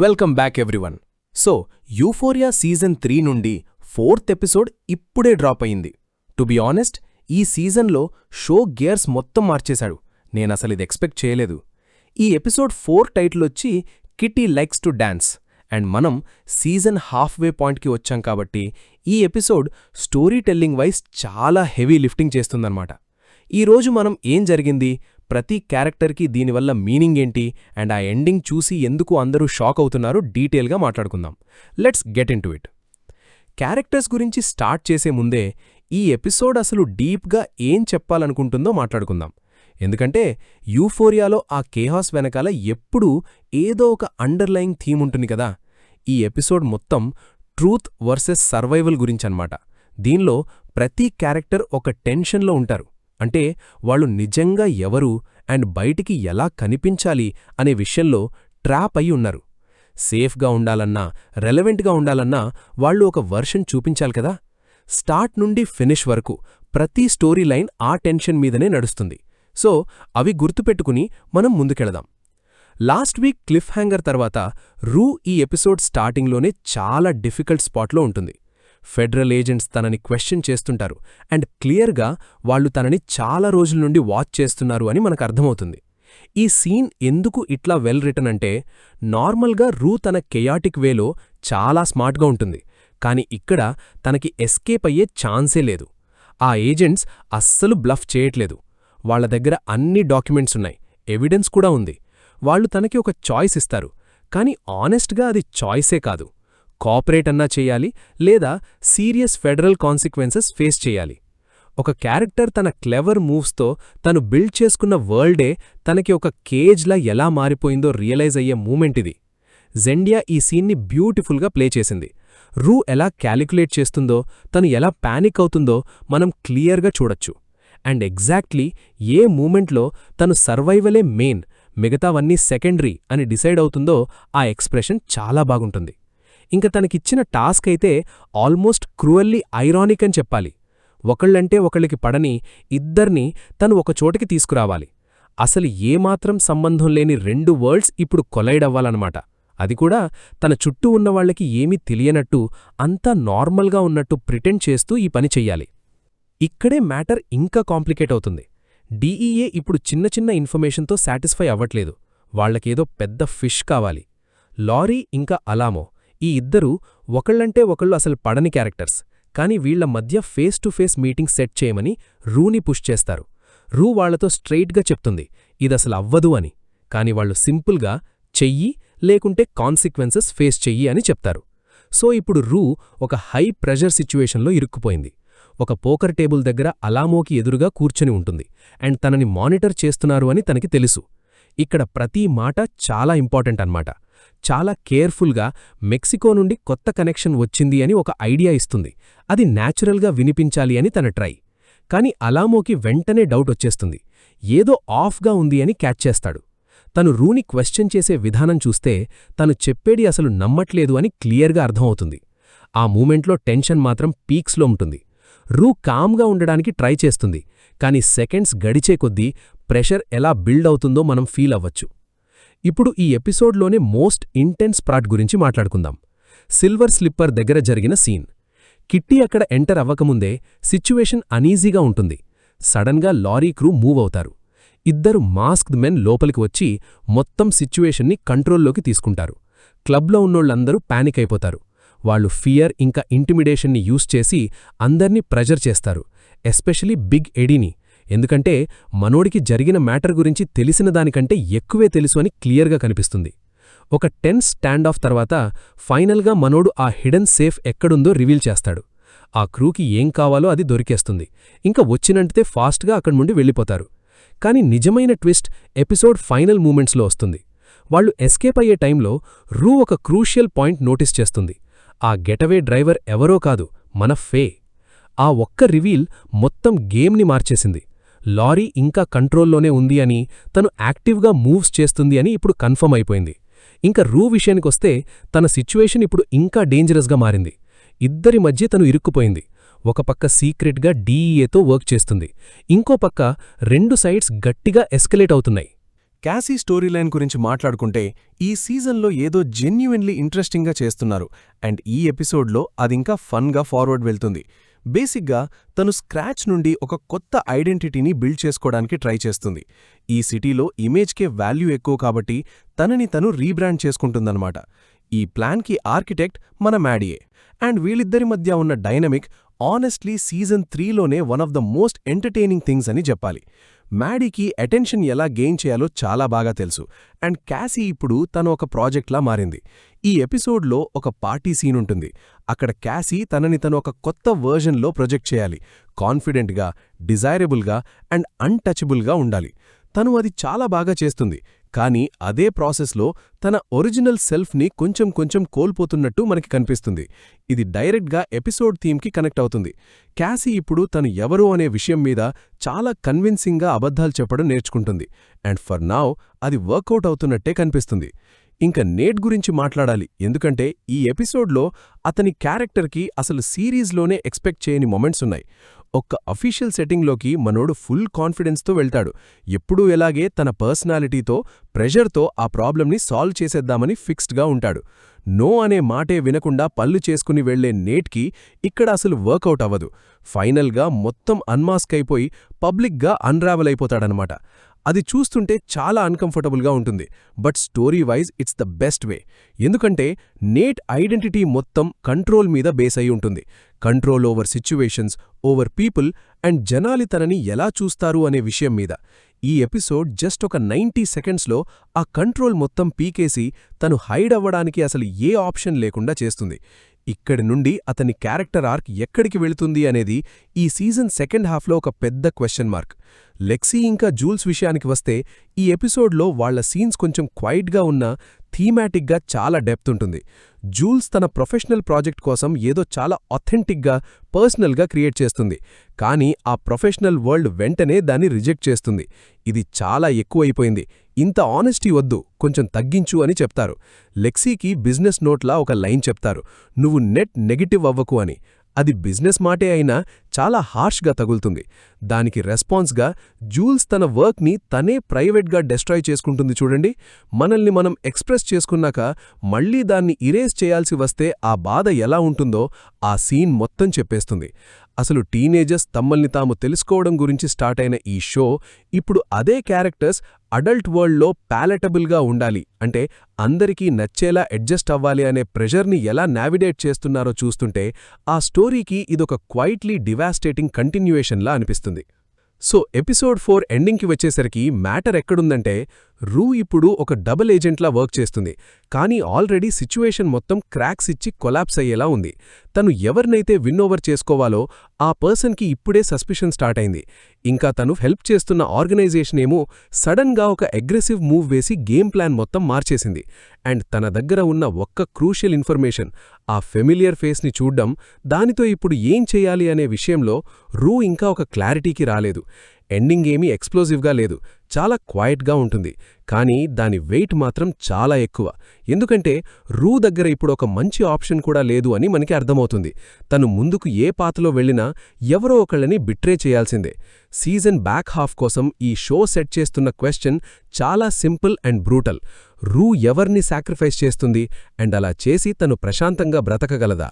Welcome back everyone. So euphoria season 3 నుండి 4th episode ఇప్పుడే drop అయింది. టు బి ఆనెస్ట్, ఈ సీజన్లో షో గేర్స్ మొత్తం మార్చేశాడు. నేనసలిది ఎక్స్పెక్ట్ చేయలేదు. ఈ ఎపిసోడ్ 4 టైటిల్ వచ్చి kitty likes to dance. And మనం సీజన్ హాఫ్వే పాయింట్కి వచ్చాం కాబట్టి ఈ ఎపిసోడ్ స్టోరీ టెల్లింగ్ వైజ్ చాలా హెవీ లిఫ్టింగ్ చేస్తుందన్నమాట. ఈరోజు మనం ఏం జరిగింది, ప్రతి క్యారెక్టర్కి దీనివల్ల మీనింగ్ ఏంటి, అండ్ ఆ ఎండింగ్ చూసి ఎందుకు అందరూ షాక్ అవుతున్నారో డీటెయిల్గా మాట్లాడుకుందాం. Let's get in to it. Characters గురించి స్టార్ట్ చేసే ముందే ఈ ఎపిసోడ్ అసలు డీప్గా ఏం చెప్పాలనుకుంటుందో మాట్లాడుకుందాం. ఎందుకంటే యూఫోరియాలో ఆ కేహాస్ వెనకాల ఎప్పుడూ ఏదో ఒక అండర్లయింగ్ థీమ్ ఉంటుంది కదా. ఈ ఎపిసోడ్ మొత్తం ట్రూత్ వర్సెస్ సర్వైవల్ గురించన్నమాట. దీనిలో ప్రతి క్యారెక్టర్ ఒక టెన్షన్లో ఉంటారు. అంటే వాళ్ళు నిజంగా ఎవరు అండ్ బయటికి ఎలా కనిపించాలి అనే విషయంలో ట్రాప్ అయి ఉన్నారు. సేఫ్గా ఉండాలన్నా, రెలవెంట్గా ఉండాలన్నా వాళ్ళు ఒక వర్షన్ చూపించాలి కదా. స్టార్ట్ నుండి ఫినిష్ వరకు ప్రతి స్టోరీ లైన్ ఆ టెన్షన్ మీదనే నడుస్తుంది. సో అవి గుర్తుపెట్టుకుని మనం ముందుకెళదాం. లాస్ట్ వీక్ క్లిఫ్ హ్యాంగర్ తర్వాత రూ ఈ ఎపిసోడ్ స్టార్టింగ్లోనే చాలా డిఫికల్ట్ స్పాట్లో ఉంటుంది. ఫెడరల్ ఏజెంట్స్ తనని క్వశ్చన్ చేస్తుంటారు అండ్ క్లియర్గా వాళ్ళు తనని చాలా రోజుల నుండి వాచ్ చేస్తున్నారు అని మనకు అర్థమవుతుంది. ఈ సీన్ ఎందుకు ఇట్లా వెల్ రిటన్ అంటే, నార్మల్గా రూ తన కెయాటిక్ వేలో చాలా స్మార్ట్గా ఉంటుంది, కానీ ఇక్కడ తనకి ఎస్కేప్ అయ్యే ఛాన్సే లేదు. ఆ ఏజెంట్స్ అస్సలు బ్లఫ్ చేయట్లేదు. వాళ్ల దగ్గర అన్ని డాక్యుమెంట్స్ ఉన్నాయి, ఎవిడెన్స్ కూడా ఉంది. వాళ్ళు తనకి ఒక చాయిస్ ఇస్తారు, కానీ ఆనెస్ట్గా అది చాయిసే కాదు. కోఆపరేట్ అన్నా చెయ్యాలి, లేదా సీరియస్ ఫెడరల్ కాన్సిక్వెన్సెస్ ఫేస్ చెయ్యాలి. ఒక క్యారెక్టర్ తన క్లెవర్ మూవ్స్తో తను బిల్డ్ చేసుకున్న వరల్డే తనకి ఒక కేజ్లా ఎలా మారిపోయిందో రియలైజ్ అయ్యే మూమెంట్ ఇది. జెండియా ఈ సీన్ని బ్యూటిఫుల్గా ప్లే చేసింది. రూ ఎలా క్యాలిక్యులేట్ చేస్తుందో, తను ఎలా పానిక్ అవుతుందో మనం క్లియర్గా చూడొచ్చు. అండ్ ఎగ్జాక్ట్లీ ఏ మూమెంట్లో తను సర్వైవలే మెయిన్, మిగతావన్నీ సెకండరీ అని డిసైడ్ అవుతుందో ఆ ఎక్స్ప్రెషన్ చాలా బాగుంటుంది. ఇంక తనకిచ్చిన టాస్క్ అయితే ఆల్మోస్ట్ క్రూయల్లీ ఐరానిక్ అని చెప్పాలి. ఒకళ్ళంటే ఒకళ్ళకి పడని ఇద్దర్ని తను ఒకచోటికి తీసుకురావాలి. అసలు ఏమాత్రం సంబంధం లేని రెండు వరల్డ్స్ ఇప్పుడు కొలైడ్ అవ్వాలన్నమాట. అది కూడా తన చుట్టూ ఉన్నవాళ్లకి ఏమీ తెలియనట్టు, అంతా నార్మల్గా ఉన్నట్టు ప్రిటెండ్ చేస్తూ ఈ పని చెయ్యాలి. ఇక్కడే మ్యాటర్ ఇంకా కాంప్లికేట్ అవుతుంది. డీఈఏ ఇప్పుడు చిన్న చిన్న ఇన్ఫర్మేషన్తో సాటిస్ఫై అవ్వట్లేదు. వాళ్లకేదో పెద్ద ఫిష్ కావాలి. లారీ ఇంకా అలామో ఈ ఇద్దరూ ఒకళ్ళంటే ఒకళ్ళు అసలు పడని క్యారెక్టర్స్, కానీ వీళ్ల మధ్య face to face meeting set చేయమని రూని పుష్ చేస్తారు. రూ వాళ్లతో స్ట్రెయిట్గా చెప్తుంది ఇదసలు అవ్వదు అని, కాని వాళ్లు సింపుల్గా చెయ్యి లేకుంటే కాన్సిక్వెన్సెస్ ఫేస్ చెయ్యి అని చెప్తారు. సో ఇప్పుడు రూ ఒక హై ప్రెషర్ సిచ్యువేషన్లో ఇరుక్కుపోయింది. ఒక పోకర్ టేబుల్ దగ్గర అలామోకి ఎదురుగా కూర్చొని ఉంటుంది అండ్ తనని మానిటర్ చేస్తున్నారు అని తనకి తెలుసు. ఇక్కడ ప్రతి మాట చాలా ఇంపార్టెంట్ అన్నమాట. చాలా కేర్ఫుల్గా మెక్సికో నుండి కొత్త కనెక్షన్ వచ్చింది అని ఒక ఐడియా ఇస్తుంది. అది న్యాచురల్గా వినిపించాలి అని తన ట్రై. కాని అలామోకి వెంటనే డౌట్ వచ్చేస్తుంది. ఏదో ఆఫ్గా ఉంది అని క్యాచ్ చేస్తాడు. తను రూని క్వశ్చన్ చేసే విధానం చూస్తే తను చెప్పేది అసలు నమ్మట్లేదు అని క్లియర్గా అర్థమవుతుంది. ఆ మూమెంట్లో టెన్షన్ మాత్రం పీక్స్లో ఉంటుంది. రూ కామ్గా ఉండడానికి ట్రై చేస్తుంది, కానీ సెకండ్స్ గడిచే కొద్దీ ప్రెషర్ ఎలా బిల్డ్ అవుతుందో మనం ఫీల్ అవ్వచ్చు. ఇప్పుడు ఈ ఎపిసోడ్లోనే మోస్ట్ ఇంటెన్స్ పార్ట్ గురించి మాట్లాడుకుందాం. సిల్వర్ స్లిప్పర్ దగ్గర జరిగిన సీన్. కిట్టి అక్కడ ఎంటర్ అవ్వకముందే సిచ్యువేషన్ అనీజీగా ఉంటుంది. సడన్గా లారీ క్రూ మూవ్ అవుతారు. ఇద్దరు మాస్క్డ్ మెన్ లోపలికి వచ్చి మొత్తం సిచ్యువేషన్ని కంట్రోల్లోకి తీసుకుంటారు. క్లబ్లో ఉన్నోళ్లందరూ పానిక్ అయిపోతారు. వాళ్లు ఫియర్ ఇంకా ఇంటిమిడేషన్ని యూస్ చేసి అందర్నీ ప్రెజర్ చేస్తారు, ఎస్పెషలీ బిగ్ ఎడీని. ఎందుకంటే మనోడికి జరిగిన మ్యాటర్ గురించి తెలిసిన దానికంటే ఎక్కువే తెలుసు అని క్లియర్గా కనిపిస్తుంది. ఒక టెన్స్ స్టాండ్ ఆఫ్ తర్వాత ఫైనల్గా మనోడు ఆ హిడెన్ సేఫ్ ఎక్కడుందో రివీల్ చేస్తాడు. ఆ క్రూకి ఏం కావాలో అది దొరికేస్తుంది. ఇంకా వచ్చినంటే ఫాస్ట్గా అక్కడి నుండి వెళ్ళిపోతారు. కాని నిజమైన ట్విస్ట్ ఎపిసోడ్ ఫైనల్ మూమెంట్స్లో వస్తుంది. వాళ్లు ఎస్కేప్ అయ్యే టైంలో రూ ఒక క్రూషియల్ పాయింట్ నోటీస్ చేస్తుంది. ఆ గెటవే డ్రైవర్ ఎవరో కాదు, మన ఫే. ఆ ఒక్క రివీల్ మొత్తం గేమ్ని మార్చేసింది. లారీ ఇంకా కంట్రోల్లోనే ఉంది అని, తను యాక్టివ్గా మూవ్స్ చేస్తుంది అని ఇప్పుడు కన్ఫర్మ్ అయిపోయింది. ఇంకా రూ విషయానికొస్తే తన సిచ్యువేషన్ ఇప్పుడు ఇంకా డేంజరస్గా మారింది. ఇద్దరి మధ్య తను ఇరుక్కుపోయింది. ఒక పక్క సీక్రెట్గా డీఈఏతో వర్క్ చేస్తుంది, ఇంకో పక్క రెండు సైడ్స్ గట్టిగా ఎస్కలేట్ అవుతున్నాయి. క్యాసీ స్టోరీ లైన్ గురించి మాట్లాడుకుంటే ఈ సీజన్లో ఏదో జెన్యున్లీ ఇంట్రెస్టింగ్గా చేస్తున్నారు అండ్ ఈ ఎపిసోడ్లో అదింకా ఫన్గా ఫార్వర్డ్ వెళ్తుంది. బేసిక్గా తను స్క్రాచ్ నుండి ఒక కొత్త ఐడెంటిటీని బిల్డ్ చేసుకోవడానికి ట్రై చేస్తుంది. ఈ సిటీలో ఇమేజ్కే వాల్యూ ఎక్కువ కాబట్టి తనని తను రీబ్రాండ్ చేసుకుంటుందన్నమాట. ఈ ప్లాన్కి ఆర్కిటెక్ట్ మన మ్యాడీయే. అండ్ వీళ్ళిద్దరి మధ్య ఉన్న డైనమిక్ ఆనెస్ట్లీ సీజన్ 3లోనే one of the most entertaining things అని చెప్పాలి. మ్యాడీకి అటెన్షన్ ఎలా గెయిన్ చేయాలో చాలా బాగా తెలుసు అండ్ క్యాసీ ఇప్పుడు తను ఒక ప్రాజెక్ట్లా మారింది. ఈ ఎపిసోడ్లో ఒక పార్టీ సీన్ ఉంటుంది. అక్కడ క్యాసీ తనని తను ఒక కొత్త వర్జన్లో ప్రొజెక్ట్ చేయాలి. కాన్ఫిడెంట్గా, డిజైరబుల్గా అండ్ అన్టచబుల్గా ఉండాలి. తను అది చాలా బాగా చేస్తుంది. కానీ అదే ప్రాసెస్లో తన ఒరిజినల్ సెల్ఫ్ని కొంచెం కొంచెం కోల్పోతున్నట్టు మనకి కనిపిస్తుంది. ఇది డైరెక్ట్గా ఎపిసోడ్ థీమ్కి కనెక్ట్ అవుతుంది. క్యాసీ ఇప్పుడు తను ఎవరు అనే విషయం మీద చాలా కన్విన్సింగ్గా అబద్ధాలు చెప్పడం నేర్చుకుంటుంది. అండ్ ఫర్ నౌ అది వర్కౌట్ అవుతున్నట్టే కనిపిస్తుంది. ఇంక నేట్ గురించి మాట్లాడాలి. ఎందుకంటే ఈ ఎపిసోడ్లో అతని క్యారెక్టర్కి అసలు సిరీస్లోనే ఎక్స్పెక్ట్ చేయని మొమెంట్స్ ఉన్నాయి. ఒక్క అఫీషియల్ సెట్టింగ్లోకి మనోడు ఫుల్ కాన్ఫిడెన్స్తో వెళ్తాడు. ఎప్పుడూ ఎలాగే తన పర్సనాలిటీతో, ప్రెషర్తో ఆ ప్రాబ్లంని సాల్వ్ చేసేద్దామని ఫిక్స్డ్గా ఉంటాడు. నో అనే మాటే వినకుండా పళ్ళు చేసుకుని వెళ్లే నేట్కి ఇక్కడ అసలు వర్కౌట్ అవ్వదు. ఫైనల్గా మొత్తం అన్మాస్క్ అయిపోయి పబ్లిక్గా అన్రావెల్ అయిపోతాడనమాట. అది చూస్తుంటే చాలా అన్కంఫర్టబుల్గా ఉంటుంది. But story wise it's the best way. ఎందుకంటే నేట్ ఐడెంటిటీ మొత్తం కంట్రోల్ మీద బేస్ అయి ఉంటుంది. Control over situations, over people and జనాలి తనని ఎలా చూస్తారు అనే విషయం మీద. ఈ ఎపిసోడ్ జస్ట్ ఒక 90 సెకండ్స్లో ఆ కంట్రోల్ మొత్తం పీకేసి తను హైడ్ అవ్వడానికి అసలు ఏ ఆప్షన్ లేకుండా చేస్తుంది. ఇక్కడి నుండి అతని క్యారెక్టర్ ఆర్క్ ఎక్కడికి వెళుతుంది అనేది ఈ సీజన్ సెకండ్ హాఫ్లో ఒక పెద్ద క్వశ్చన్ మార్క్. లెక్సీ ఇంకా జూల్స్ విషయానికి వస్తే ఈ ఎపిసోడ్లో వాళ్ల సీన్స్ కొంచెం క్వైట్గా ఉన్నా థీమాటిక్గా చాలా డెప్త్ ఉంటుంది. జూల్స్ తన ప్రొఫెషనల్ ప్రాజెక్ట్ కోసం ఏదో చాలా ఆథెంటిక్గా, పర్సనల్గా క్రియేట్ చేస్తుంది. కానీ ఆ ప్రొఫెషనల్ వరల్డ్ వెంటనే దాన్ని రిజెక్ట్ చేస్తుంది. ఇది చాలా ఎక్కువైపోయింది, ఇంత ఆనెస్టీ వద్దు, కొంచెం తగ్గించు అని చెప్తారు. లెక్సీకి బిజినెస్ నోట్లా ఒక లైన్ చెప్తారు, నువ్వు నెగటివ్ అవ్వకు అని. అది బిజినెస్ మాటే అయినా చాలా హార్ష్గా తగులుతుంది. దానికి రెస్పాన్స్గా జూల్స్ తన వర్క్ని తనే ప్రైవేట్గా డెస్ట్రాయ్ చేసుకుంటుంది చూడండి. మనల్ని మనం ఎక్స్ప్రెస్ చేసుకున్నాక మళ్లీ దాన్ని ఇరేజ్ చేయాల్సి వస్తే ఆ బాధ ఎలా ఉంటుందో ఆ సీన్ మొత్తం చెప్పేస్తుంది. అసలు టీనేజర్స్ తమ్మల్ని తాము తెలుసుకోవడం గురించి స్టార్ట్ అయిన ఈ షో ఇప్పుడు అదే క్యారెక్టర్స్ అడల్ట్ వరల్డ్లో ప్యాలెటబుల్గా ఉండాలి అంటే అందరికీ నచ్చేలా అడ్జస్ట్ అవ్వాలి అనే ప్రెషర్ని ఎలా నావిగేట్ చేస్తున్నారో చూస్తుంటే ఆ స్టోరీకి ఇదొక క్వైట్లీ డివాస్టేటింగ్ కంటిన్యూయేషన్లా అనిపిస్తుంది. సో ఎపిసోడ్ 4 ఎండింగ్కి వచ్చేసరికి మ్యాటర్ ఎక్కడుందంటే రూ ఇప్పుడు ఒక డబుల్ ఏజెంట్లా వర్క్ చేస్తుంది. కానీ ఆల్రెడీ సిచ్యువేషన్ మొత్తం క్రాక్స్ ఇచ్చి కొలాప్స్ అయ్యేలా ఉంది. తను ఎవరినైతే విన్ ఓవర్ చేసుకోవాలో ఆ పర్సన్కి ఇప్పుడే సస్పిషన్ స్టార్ట్ అయింది. ఇంకా తను హెల్ప్ చేస్తున్న ఆర్గనైజేషన్ ఏమో సడన్గా ఒక అగ్రెసివ్ మూవ్ వేసి గేమ్ ప్లాన్ మొత్తం మార్చేసింది. అండ్ తన దగ్గర ఉన్న ఒక్క క్రూషియల్ ఇన్ఫర్మేషన్, ఆ ఫెమిలియర్ ఫేస్ని చూడ్డం, దానితో ఇప్పుడు ఏం చేయాలి అనే విషయంలో రూ ఇంకా ఒక క్లారిటీకి రాలేదు. ఎండింగ్ ఏమీ ఎక్స్ప్లోజివ్గా లేదు, చాలా క్వైట్గా ఉంటుంది. కానీ దాని వెయిట్ మాత్రం చాలా ఎక్కువ. ఎందుకంటే రూ దగ్గర ఇప్పుడు ఒక మంచి ఆప్షన్ కూడా లేదు అని మనకి అర్థమవుతుంది. తను ముందుకు ఏ పాతలో వెళ్ళినా ఎవరో ఒకళ్ళని బిట్రే చేయాల్సిందే. సీజన్ బ్యాక్ హాఫ్ కోసం ఈ షో సెట్ చేస్తున్న క్వశ్చన్ చాలా సింపుల్ అండ్ బ్రూటల్. రూ ఎవరిని సాక్రిఫైస్ చేస్తుంది అండ్ అలా చేసి తను ప్రశాంతంగా బ్రతకగలదా?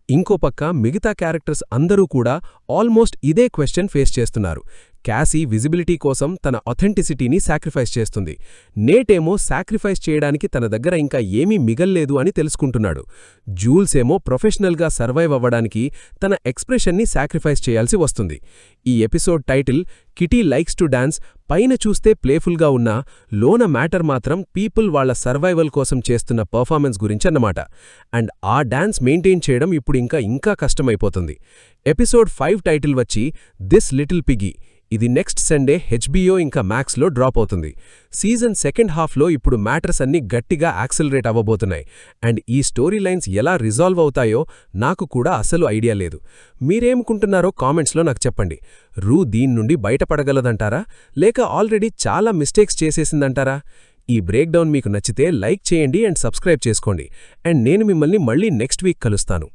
ఇంకో పక్క మిగతా క్యారెక్టర్స్ అందరూ కూడా ఆల్మోస్ట్ ఇదే క్వశ్చన్ ఫేస్ చేస్తున్నారు. క్యాసీ విజిబిలిటీ కోసం తన ఒథెంటిసిటీని సాక్రిఫైస్ చేస్తుంది. నేటేమో సాక్రిఫైస్ చేయడానికి తన దగ్గర ఇంకా ఏమీ మిగల్లేదు అని తెలుసుకుంటున్నాడు. జూల్స్ ఏమో ప్రొఫెషనల్గా సర్వైవ్ అవ్వడానికి తన ఎక్స్ప్రెషన్ని సాక్రిఫైస్ చేయాల్సి వస్తుంది. ఈ episode title kitty likes to dance పైన చూస్తే ప్లేఫుల్గా ఉన్నా లోన మ్యాటర్ మాత్రం పీపుల్ వాళ్ల సర్వైవల్ కోసం చేస్తున్న పర్ఫార్మెన్స్ గురించన్నమాట. అండ్ ఆ డాన్స్ మెయింటైన్ చేయడం ఇప్పుడు ఇంకా కష్టమైపోతుంది. ఎపిసోడ్ 5 టైటిల్ వచ్చి దిస్ లిటిల్ పిగ్గీ. ఇది నెక్స్ట్ సండే HBO ఇంకా మ్యాక్స్లో డ్రాప్ అవుతుంది. సీజన్ సెకండ్ హాఫ్లో ఇప్పుడు మ్యాటర్స్ అన్నీ గట్టిగా యాక్సిలరేట్ అవ్వబోతున్నాయి. అండ్ ఈ స్టోరీ లైన్స్ ఎలా రిజాల్వ్ అవుతాయో నాకు కూడా అసలు ఐడియా లేదు. మీరేమనుకుంటున్నారో కామెంట్స్లో నాకు చెప్పండి. రూ దీని నుండి బయటపడగలదంటారా లేక ఆల్రెడీ చాలా మిస్టేక్స్ చేసేసిందంటారా? ఈ బ్రేక్డౌన్ మీకు నచ్చితే లైక్ చేయండి అండ్ సబ్స్క్రైబ్ చేసుకోండి. అండ్ నేను మిమ్మల్ని మళ్ళీ నెక్స్ట్ వీక్ కలుస్తాను.